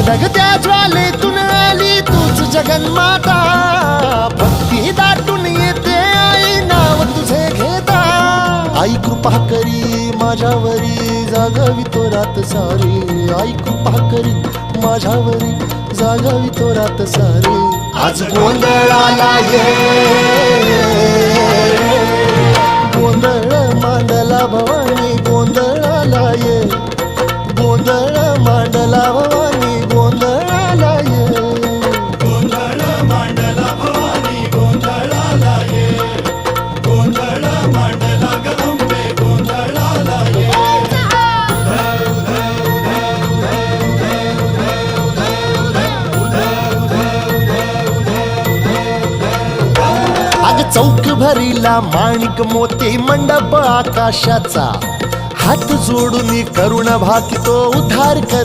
धगधगत्या ज्वालेतून आली तूच जगन्माता, भक्ती दाटून येते आई नाव तुझे घेता. आई कृपा करी माझ्यावरी जागावी तो रात सारी, आई कृपा करी माझ्यावरी जागावी तो रात सारी. आज गोंधळाला ये, गोंधळ मांडला भवानी गोंधळाला ये, गोंधळ मांडला भवानी गोंधळाला ये. गोंधळ मांडला भवानी गोंधळाला ये, गोंधळ मांडला गदंबे गोंधळाला ये. अग चौक भरीला माणिक मोती मंडप आकाशाचा, हात जोडून करुण भाकितो उद्धार कर.